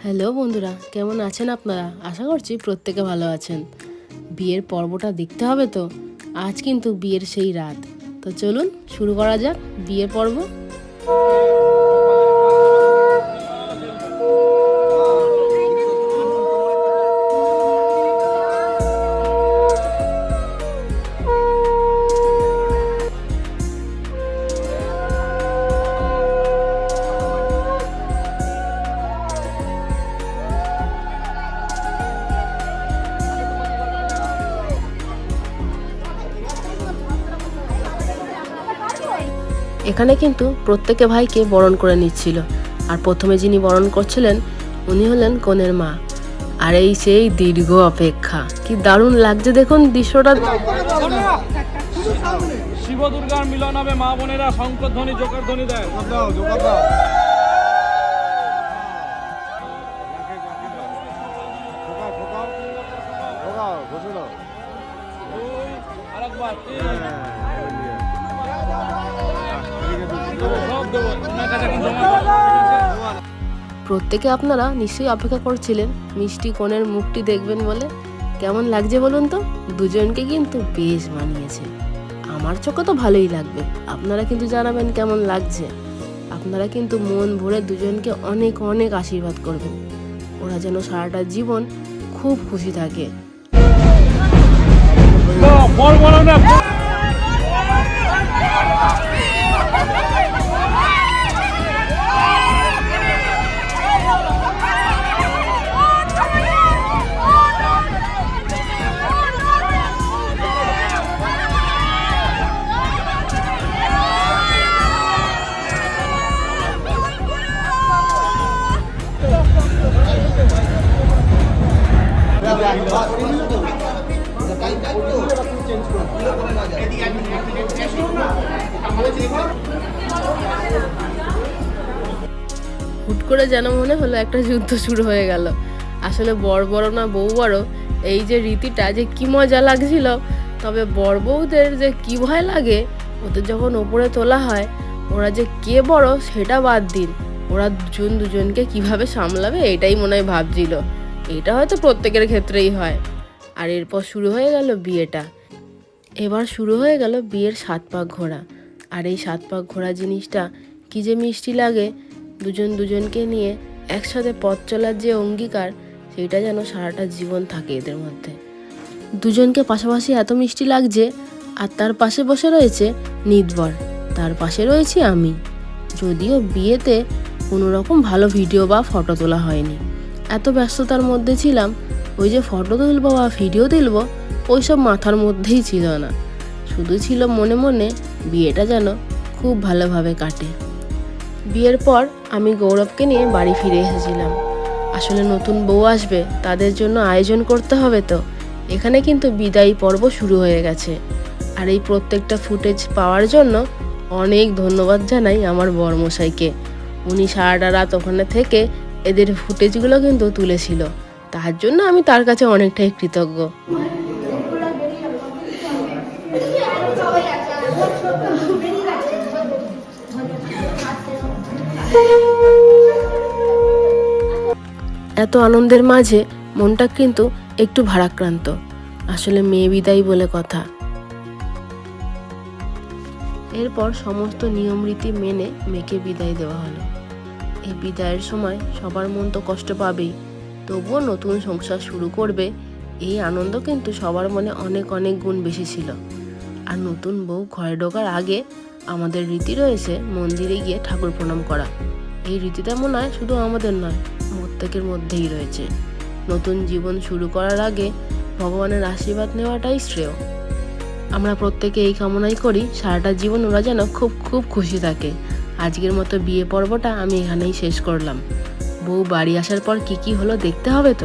Hello বন্ধুরা, কেমন আছেন আপনারা? আশা করছি প্রত্যেকে ভালো আছেন। বিয়ের পর্বটা দেখতে হবে তো। আজ কিন্তু বিয়ের সেই রাত। তো চলুন শুরু করা যাক বিয়ের পর্ব। এখানে কিন্তু প্রত্যেকে ভাইকে বরণ করে নিচ্ছিল। আর প্রথমে যিনি বরণ করছিলেন উনি হলেন কনের মা। আর এই সেই দীর্ঘ অপেক্ষা, কি দারুণ লাগছে দেখুন দৃশ্যটা। শিব দুর্গার মিলন হবে, মা বোনেরা শঙ্কর ধ্বনি জোকার ধ্বনি দেয়। প্রত্যেকে আপনারা নিশ্চয়ই অপেক্ষা করছিলেন মিষ্টি কনের মুখটি দেখবেন বলে। কেমন লাগছে বলুন তো? দুজনকে কিন্তু বেশ মানিয়েছে। আমার চোখে তো ভালোই লাগবে, আপনারা কিন্তু জানাবেন কেমন লাগছে। আপনারা কিন্তু মন ভরে দুজনকে অনেক অনেক আশীর্বাদ করবেন, ওরা যেন সারাটা জীবন খুব খুশি থাকে। হুট করে যেন মনে হলো একটা যুদ্ধ শুরু হয়ে গেল। আসলে বর বড় না বউ বড়, এই যে রীতিটা যে কি মজা লাগছিল। তবে বর বউদের যে কি ভয় লাগে ওদের যখন ওপরে তোলা হয়, ওরা যে কে বড় সেটা বাদ দিন, ওরা দুজনকে কিভাবে সামলাবে এটাই মনে হয় ভাবছিল। এটা হয়তো প্রত্যেকের ক্ষেত্রেই হয়। আর এরপর শুরু হয়ে গেল বিয়েটা। এবার শুরু হয়ে গেল বিয়ের 7 পাক ঘোরা। আর এই 7 পাক ঘোরা জিনিসটা কি যে মিষ্টি লাগে। দুজনকে নিয়ে একসাথে পথ চলার যে অঙ্গীকার, সেইটা যেন সারাটা জীবন থাকে এদের মধ্যে। দুজনকে পাশাপাশি এত মিষ্টি লাগছে। আর তার পাশে বসে রয়েছে নিতবর, তার পাশে রয়েছি আমি। যদিও বিয়েতে কোনো রকম ভালো ভিডিও বা ফটো তোলা হয়নি, এত ব্যস্ততার মধ্যে ছিলাম, ওই যে ফটো তুলবো বা ভিডিও তুলবো ওইসব মাথার মধ্যেই ছিল না। শুধু ছিল মনে মনে বিয়েটা যেন খুব ভালোভাবে কাটে। বিয়ের পর আমি গৌরবকে নিয়ে বাড়ি ফিরে এসেছিলাম। আসলে নতুন বউ আসবে, তাদের জন্য আয়োজন করতে হবে তো। এখানে কিন্তু বিদায়ী পর্ব শুরু হয়ে গেছে। আর এই প্রত্যেকটা ফুটেজ পাওয়ার জন্য অনেক ধন্যবাদ জানাই আমার বরমশাইকে। উনি সারাটা রাত ওখানে থেকে এদের ফুটেজগুলো কিন্তু তুলেছিল, তার জন্য আমি তার কাছে অনেকটাই কৃতজ্ঞ। এত আনন্দের মাঝে মনটা কিন্তু একটু ভারাক্রান্ত। আসলে মেয়ে বিদায় বলে কথা। এরপর সমস্ত নিয়ম রীতি মেনে মেয়েকে বিদায় দেওয়া হলো। এই বিদায়ের সময় সবার মন তো কষ্ট পাবেই, তবুও নতুন সংসার শুরু করবে এই আনন্দ কিন্তু সবার মনে অনেক অনেক গুণ বেশি ছিল। আর নতুন বউ ঘরে ঢোকার আগে আমাদের রীতি রয়েছে মন্দিরে গিয়ে ঠাকুর প্রণাম করা। এই রীতিটা মনে হয় শুধু আমাদের নয়, প্রত্যেকের মধ্যেই রয়েছে। নতুন জীবন শুরু করার আগে ভগবানের আশীর্বাদ নেওয়াটাই শ্রেয়। আমরা প্রত্যেকে এই কামনাই করি সারাটা জীবন ওরা যেন খুব খুব খুশি থাকে। আজকের মতো বিয়ে পর্বটা আমি এখানেই শেষ করলাম। বউ বাড়ি আসার পর কি হলো দেখতে হবে তো।